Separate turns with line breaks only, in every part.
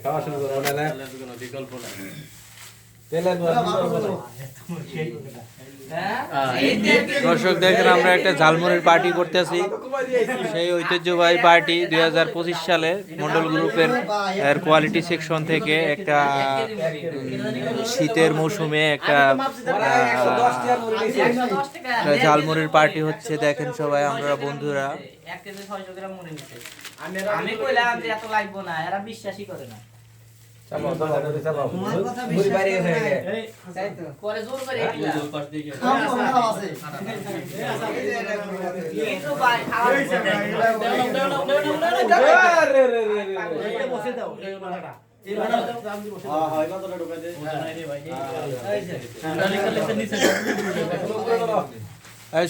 খাওয়া শুরু করবো না
বিকল্প না
দর্শক দেখেন আমরা একটা ঝালমুড়ির পার্টি করতেছি সেই ঐতিহ্যবাহী পার্টি 2025 সালে মন্ডল গ্রুপের কোয়ালিটি সেকশন থেকে একটা শীতের মৌসুমে একটা ঝালমুড়ির পার্টি হচ্ছে দেখেন সবাই আমরা বন্ধুরা
আমি কইলাম যে এত লাগবো না এরা বিশ্বাসই করে না করে জোর করে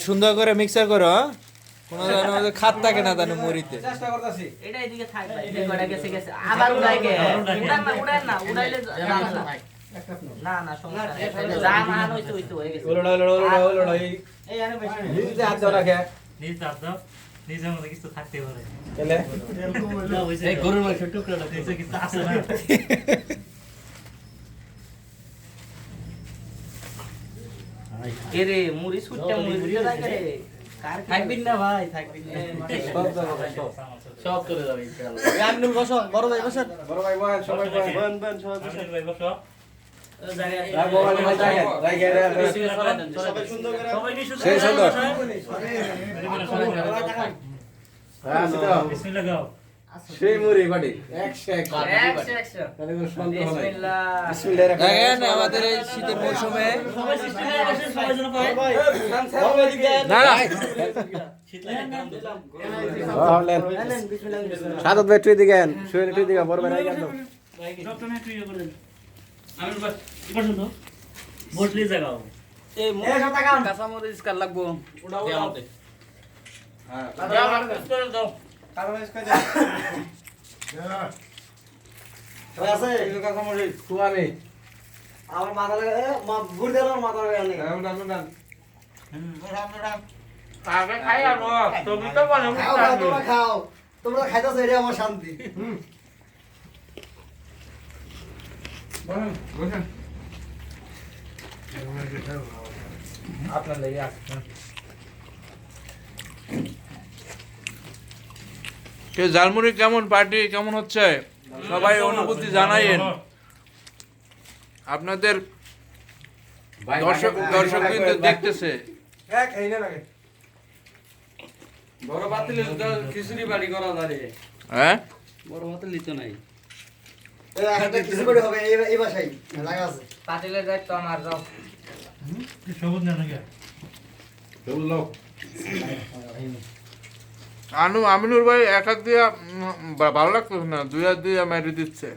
সুন্দর করে মিক্সার করো কোন খাত থাকে না তার মুড়িতে
চেষ্টা করতেছি
এটা এদিকে থাক ভাই কয়টা গেছে গেছে আবার উড়াই গে উড়ান না উড়াইলে না না সমস্যা নেই যা মান হইছে হইছে হয়ে গেছে
ওলো
এই আরে বেশি
নিজে হাত দাও রাখে
নিজ হাত দাও নিজের মধ্যে কিছু থাকতে পারে
এলে
এই গরুর মাংস টুকরাটা দিয়েছে কিছু আছে না
কে রে মুড়ি সুটটা মুড়ি দিতে লাগে রে থাকবিন না ভাই থাকবিন না
সব করে যাবে ইনশাআল্লাহ
আপনি বসো বড় ভাই বসেন
বড় ভাই বয় সবাই বয়
বেন সবাই বসেন
ভাই বসো
রাখো ভাই রাখে
সবাই সুন্দর করে
সবাই নিশ্চয়
সেই সুন্দর হ্যাঁ
বিসমিল্লাহ গাও
সেই মুড়ি বাড়ি 100 তাহলে কোনো সন্দেহ নাই বিসমিল্লাহির
দেখেন আমাদের এই শীতের মৌসুমে
সবাই সিস্টেম হয়ে গেছে সবাই যেন পায়
না না
শীত লাগে গরম দিলাম
সাদত ভাই তুই দিকেন শুয়ে তুই দিকে বড় ভাই রাখে দাও
ডক্টর না তুই করে দেন আমি বাস বসুন তো বসলে জায়গাও
এই মুড়ি কাঁচা মরিচ কার লাগবো
ওটা আমাদের
হ্যাঁ
দাও করে দাও
কারণ ইসকা দে আছে এই কথা মরে তুয়া নেই
আমার মাথা লাগে ঘুরে দিল মাথা লাগে অনেক
রাম
আগে খাই আর তুমি তো বলো
তোমরা খাও তোমরা খাইতেছো এটা আমার শান্তি
বসেন আপনার লেগে আসছেন
ঝালমুড়ি কেমন পার্টি কেমন হচ্ছে সবাই অনুভূতি জানাইয়েন আপনাদের দর্শক কিন্তু দেখতেছে
এক এই না লাগে
বড় পাতিলে খিচুড়ি বাড়ি করা যায়
হ্যাঁ
বড় পাতিল লিতো নাই
কিছু করে হবে এই বাসায় লাগা আছে
পাতিলের দায়িত্ব আমার যাও
সবুজ না নাকি
চলো
আমিনুর ভাই এক হাত দিয়া ভালো লাগতেছে না দুই হাত দিয়া মেরে দিচ্ছে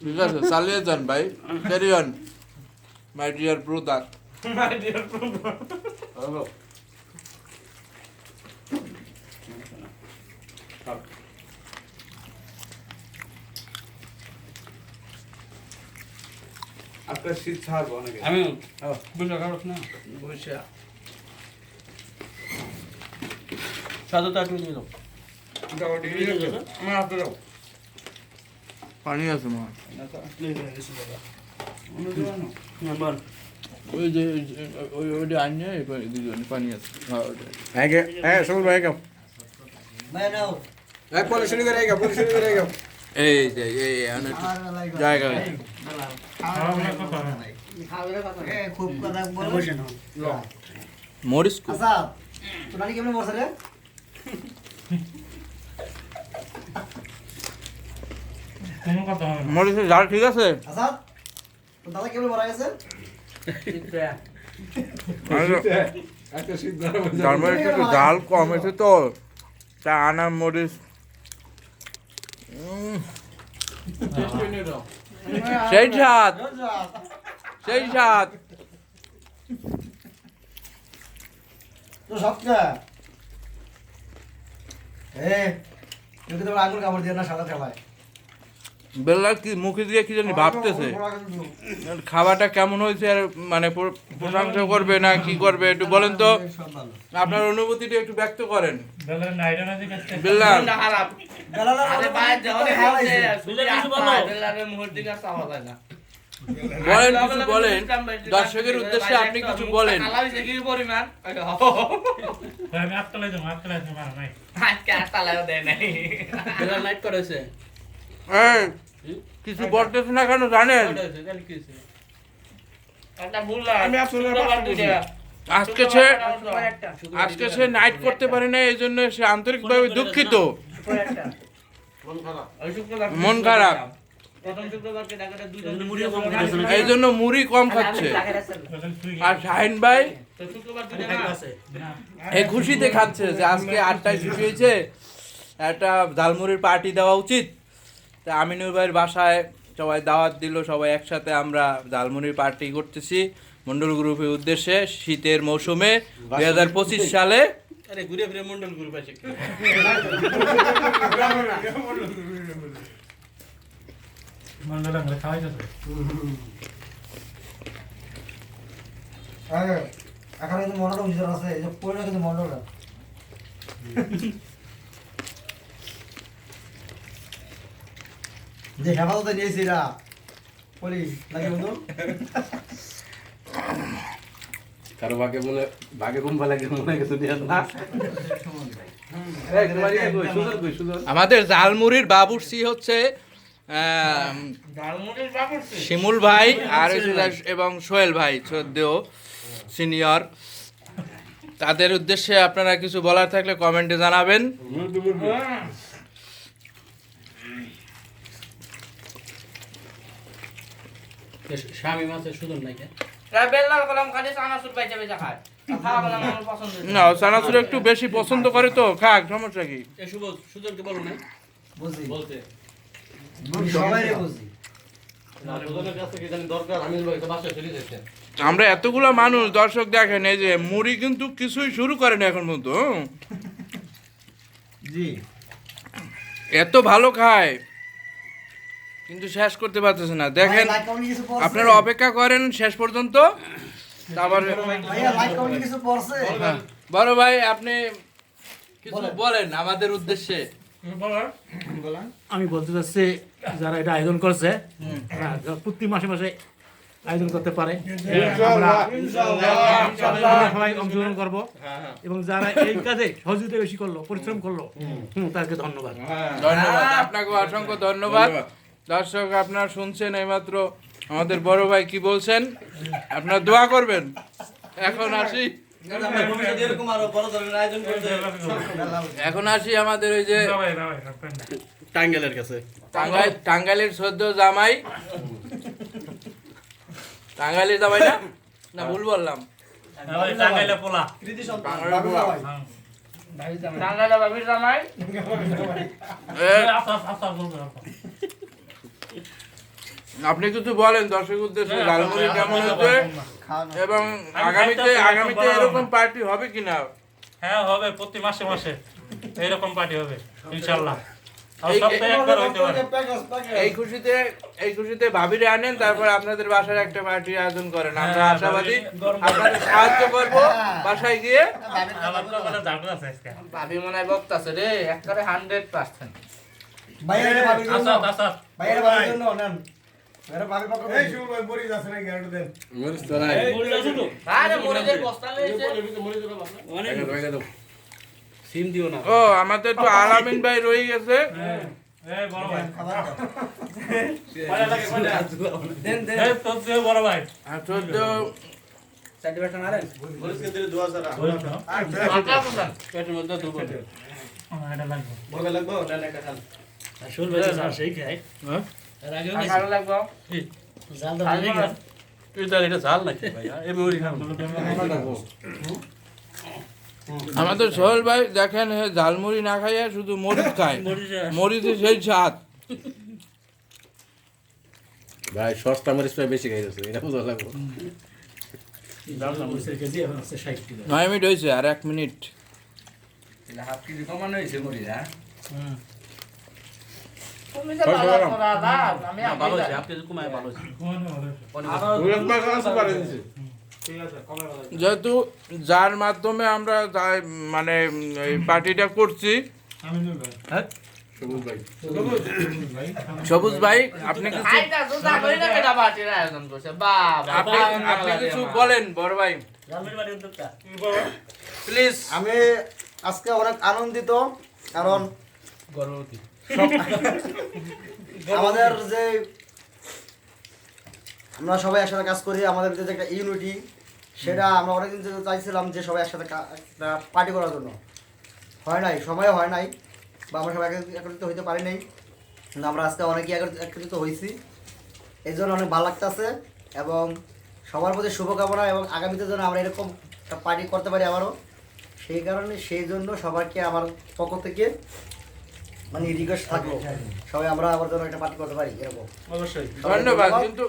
ঠিক আছে চালিয়ে যান ভাই carry on my dear brother
আপনার শীত ছাড়বো নাকি
আমি বুঝা খারাপ না
বসে
সাদুটা একটু দিয়ে দাও
মোটামুটি আমার হাতে দাও
পানি আছে মা
নাম্বার
ওই যে ওইটা আনিয়ে পানি আছে
হ্যাঁ সকল ভাই গাও
ভাই নাও
এক পলিশ শুরু করে গাও পলিশ শুরু করে গাও
এই যে এই অনেক জায়গা
খুব কথা বলো
মরিস
আচ্ছা তোর নানি কেমন বসে রে
কোনো কথা হবে না
মরিসের ঝাল ঠিক আছে
আচ্ছা তোর দাদা কেমন মারা গেছে
একটা শীত
ঝালমরিচ একটু ঝাল কম আছে তো তা আনা মরিচ সেই স্বাদ সেই স্বাদ
তো সবটা তুই তো আঙুল কাপড় দিয়ে না সাদা খেলায়
বেল্লা কি মুখে দিয়ে কি জানি ভাবতেছে খাবারটা কেমন হয়েছে আর মানে প্রশংসা করবে না কি করবে একটু বলেন তো আপনার অনুভূতিটা একটু ব্যক্ত করেন বেল্লা
খারাপ আরে ভাই যখন খাইছে বেলারের মুহূর্ত দিকে চাওয়া যায় না
বলেন কিছু বলেন দর্শকের উদ্দেশ্যে আপনি কিছু বলেন
আলাদা কি পরিমাণ
আমি আটকালাই যাবো মারা নাই
আজকে আটালাও দেয় নাই
বেলা নাইট করেছে
এই, কিছু বলতেছে না কেন জানেন
একটা ভুল আমি আসলে
আজকে সে নাইট করতে পারে না এই জন্য সে আন্তরিকভাবে দুঃখিত মন খারাপ এই জন্য মুড়ি কম খাচ্ছে আর শাহিন ভাই এই খুশিতে খাচ্ছে যে আজকে 8টায় ছুটি হয়েছে একটা ঝালমুড়ির পার্টি দেওয়া উচিত তা আমিনুর ভাইয়ের বাসায় সবাই দাওয়াত দিল সবাই একসাথে আমরা ঝালমুড়ির পার্টি করতেছি মন্ডল গ্রুপের উদ্দেশ্যে শীতের মৌসুমে 2025 সালে
আরে ঘুরে ফিরে মন্ডল গ্রুপ আছে
মন্ডলা করে খাওয়াই যাবে
এখন কিন্তু মন্ডল উজ্জ্বল আছে এই যে পড়ে কিন্তু মন্ডল যে হেফাজতে নিয়েছি রা বলি লাগে বন্ধু
কারো ভাগে ঘুম লাগে মনে গেছে না
আমাদের ঝালমুড়ির বাবুর্চি হচ্ছে শিমুল ভাই আর এবং সোহেল ভাই শ্রদ্ধেয় সিনিয়র তাদের উদ্দেশ্যে আপনারা কিছু বলার থাকলে কমেন্টে জানাবেন
স্বামী মাছের সুদন নাই
বেলার কলম খালি চানাচুর বাইচা বাইচা খায় খাওয়া বলে আমার পছন্দ
না চানাচুর একটু বেশি পছন্দ করে তো খাক সমস্যা কি
সুদনকে বলো না
বুঝি
বলতে
সবাই বুঝি
আমরা এতগুলো মানুষ দর্শক দেখেন এই যে মুড়ি কিন্তু কিছুই শুরু করেনি এখন পর্যন্ত
জি
এত ভালো খায় কিন্তু শেষ করতে পারতেছে না দেখেন আপনারা অপেক্ষা করেন শেষ পর্যন্ত তারপর
ভাইয়া লাইক কমেন্ট কিছু পড়ছে
হ্যাঁ, বড় ভাই আপনি কিছু বলেন আমাদের উদ্দেশ্যে
আমি বলতে চাচ্ছি যারা এটা আয়োজন করছে প্রতি মাসে মাসে আয়োজন করতে পারে আমরা সবাই অংশগ্রহণ করবো এবং যারা এই কাজে সহযোগিতা বেশি করলো পরিশ্রম করলো তাদেরকে ধন্যবাদ
ধন্যবাদ আপনাকে অসংখ্য ধন্যবাদ দর্শক আপনারা শুনছেন এইমাত্র আমাদের বড় ভাই কি বলছেন আপনারা দোয়া করবেন এখন আসি এখন আসি আমাদের ওই যে
টাঙ্গেলের কাছে
টাঙ্গাইলের সদ্য জামাই টাঙ্গাইলের জামাই না না ভুল বললাম
টাঙ্গাইলে পোলা
টাঙ্গাইলা বাবির জামাই
আপনি কিছু বলেন দর্শক উদ্দেশ্যে ঝালমুড়ি কেমন হচ্ছে এবং আগামীতে এরকম পার্টি হবে কিনা
হ্যাঁ হবে প্রতি মাসে মাসে এরকম পার্টি হবে ইনশাআল্লাহ সপ্তাহে একবার হইতে পারে
এই খুশিতে ভাবিরে আনেন তারপর আপনাদের বাসায় একটা পার্টি আয়োজন করেন আমরা আশাবাদী আপনাদের সাহায্য করব বাসায় গিয়ে
ভাবি মনে হয় বক্তাছে রে একবারে 100%
ভাইয়া এটা ভাবির জন্য
আচ্ছা আচ্ছা
ভাইয়া এটা ভাবির জন্য নেন এরা ভাবি পক্ষ এই শুভ ভাই মরিজ আছে না গ্যারান্টি দেন
মরিস তো নাই
আরে মরিদের বস্তা লইছে
সিম দিও না
ও আমাদের তো আলামিন ভাই রয়ে গেছে
এই বড় ভাই
খাবার
দেন দেন এই তো দে বড় ভাই
আর চোদ্দ
সার্টিফিকেট না রে
মরিসকে দিলে দোয়া ছাড়া পেটের মধ্যে দুটো
এটা লাগবে
বড় লাগবে না একটা খান
আসল ভাই স্যার সেই খায়
হ্যাঁ
এর আগে
ভালো লাগবে
জাল দাও
এটা ঝাল নাকি ভাই এমনি ওরি খান
আমাদের সোহেল ভাই দেখেন ঝালমুড়ি না খাইয়া শুধু মরিচ খায় মরিচের সেই স্বাদ
ভাই সস্তা মরিচ প্রায় বেশি খাইতেছে এটা বুঝা লাগবে
9 মিনিট হয়েছে আর 1 মিনিট
হাফ কেজি কমানো হয়েছে মরিদা তুমি যে ভালো আছো দাদা আমি
ভালো হয়েছে,
আপনি কুমায় ভালো হয়েছে
যেহেতু যার মাধ্যমে আমরা মানে এই পার্টিটা করছি, সবুজ ভাই আপনি কিছু
আইতা তো যাবই না কেডা পার্টির আয়োজন করছে বাবা
আপনি কিছু বলেন বড় ভাই প্লিজ।
আমি আজকে অনেক আনন্দিত, কারণ আমাদের যে আমরা সবাই একসাথে কাজ করি, আমাদের যে একটা ইউনিটি, সেটা আমরা অনেকদিন থেকে চাইছিলাম যে সবাই একসাথে একটা পার্টি করার জন্য। হয় নাই, সময় হয় নাই, বা আমরা সবাই একত্রিত হইতে পারি নাই, কিন্তু আমরা আজকে অনেকেই একত্রিত হয়েছি, এই জন্য অনেক ভালো লাগতেছে। এবং সবার প্রতি শুভকামনা, এবং আগামীতে যেন আমরা এরকম একটা পার্টি করতে পারি আবারও, সেই কারণে সেই জন্য সবাইকে আমার পক্ষ থেকে মানে রিকোয়েস্ট থাকলো, সবাই আমরা আবার যেন একটা পার্টি করতে পারি এরকম।
অবশ্যই
ধন্যবাদ। কিন্তু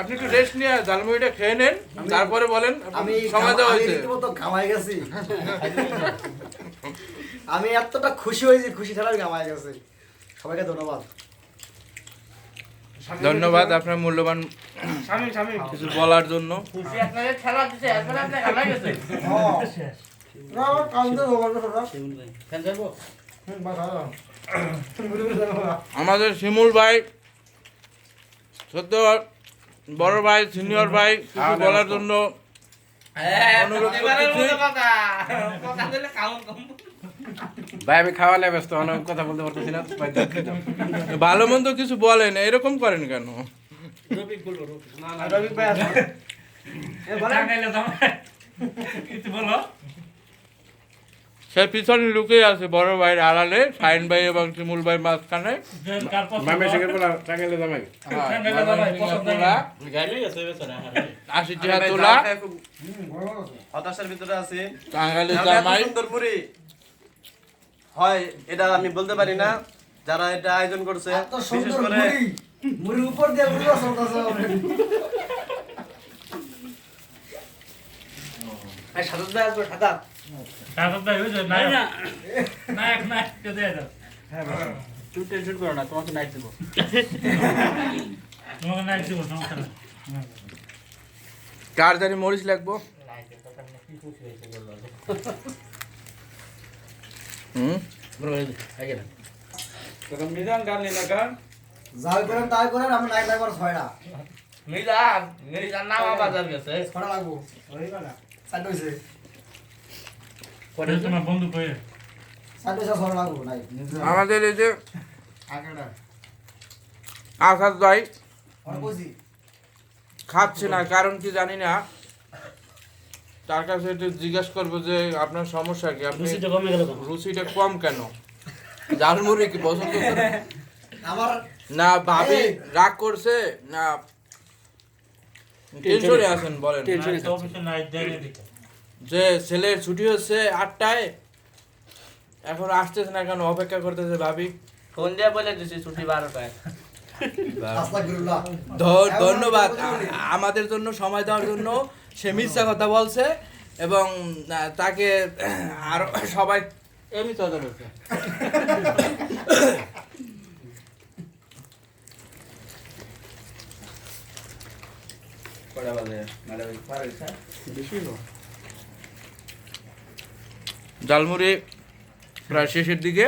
আপনি একটু রেস্ট নিয়ে ঝালমুড়িটা খেয়ে নেন, তারপরে বলেন।
আমি
সময় দেওয়া হয়েছে।
রীতিমতো ঘামাই গেছি, আমি এতটা খুশি হয়েছি, খুশি ছাড়া ঘামাই গেছি। সবাইকে ধন্যবাদ।
ধন্যবাদ আপনার মূল্যবান কিছু বলার জন্য।
খুশি আপনাদের খেলা দিছে এখন আপনি খেলা গেছে
আমাদের শিমুল ভাই সত্য বড় ভাই, সিনিয়র ভাই কিছু বলার জন্য অনুরোধ করতেছি।
কথা দিলে কাউন কম
ভাই আমি খাওয়ালে ব্যস্ত, অনেক কথা বলতে পারতেছি না ভাই, দুঃখিত।
ভালো মন্দ কিছু বলেন, এরকম করেন কেন?
রবিক ভাই আছে?
সে পিছনে লুকিয়ে আছে বড় ভাইয়ের আড়ালে, শাহিন ভাই এবং শিমুল ভাই মাঝখানে।
মামে শেখের বলা টাঙ্গাইলে জামাই।
আশি টাকা তোলা
হতাশার ভিতরে আছি।
টাঙ্গাইলের
এত
জামাই।
সুন্দর মুড়ি হয় এটা আমি বলতে পারি না, যারা এটা আয়োজন করছে
এত
বিশেষ
সুন্দর
করে
মুড়ি, মুড়ির উপর দিয়ে মুড়ি চলতেছে already। এই সাদত ভাই আসবে, সাদত।
তুমি টেনশন করো না, তোমাকে নাইট দেবো।
কার জানি মরিচ লাগবো। হুম
যাই করেন তাই করেন, আমি নাইট লাইবার ছয় না,
মিজান নামা বাজার গেছে
ছড়া লাগবো। ওই না সাইড হইছে,
বন্ধু কয়ে
সাইড হইছে, ছড়া লাগবো নাই
আমাদের এই যে
আগেটা
আসাদ ভাই
আর কইছি
খাচ্ছে না, কারণ কি জানি না। তার কাছে একটু জিজ্ঞেস করবো যে আপনার সমস্যা কি, আপনি রুচিটা কম কেন? ঝালমুড়ি কি পছন্দ করেন
আমার
না? ভাবি রাগ করছে না টেনশনে আছেন? বলেন যে ছেলের ছুটি হচ্ছে 8টায়, এখন আসতেছে না কেন, অপেক্ষা করতেছে ভাবি।
ফোন দিয়ে বলে দিছি ছুটি 12টায়
আস্তাগফিরুল্লাহ।
ধন্যবাদ আমাদের জন্য সময় দেওয়ার জন্য। সে মিথ্যা কথা বলছে এবং তাকে আরো সবাই এমনি তো হচ্ছে। ঝালমুড়ি প্রায় শেষের দিকে।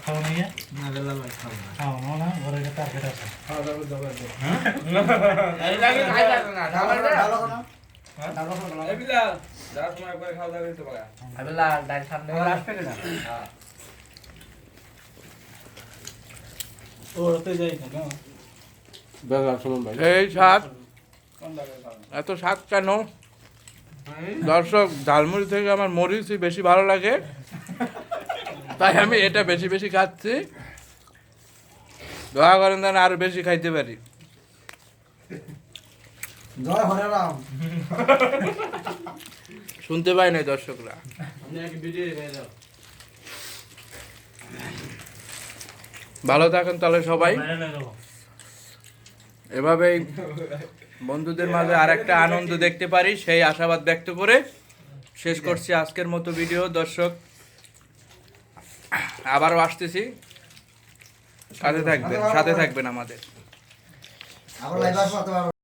খাওয়া নিয়ে খাওয়া না ঘরে টার্গেট আছে।
এই লাগে খাই যাবে না
ভালো কথা।
আবেলা ডাল সামনে আসবে না
এই স্বাদ, এত স্বাদ কেন? দর্শক, ঝালমুড়ি থেকে আমার মরিচই বেশি ভালো লাগে, তাই আমি এটা বেশি বেশি খাচ্ছি। দোয়া করেন যেন আরো বেশি খাইতে পারি।
জয় হরে রাম।
শুনতে পাই নাই দর্শকরা। ভালো থাকেন তাহলে সবাই। এভাবেই বন্ধুদের মাঝে আর একটা আনন্দ দেখতে পারি সেই আশাবাদ ব্যক্ত করে শেষ করছি আজকের মতো ভিডিও। দর্শক আবারও আসতেছি, সাথে থাকবেন আমাদের।
আমরা লাইভ আসবো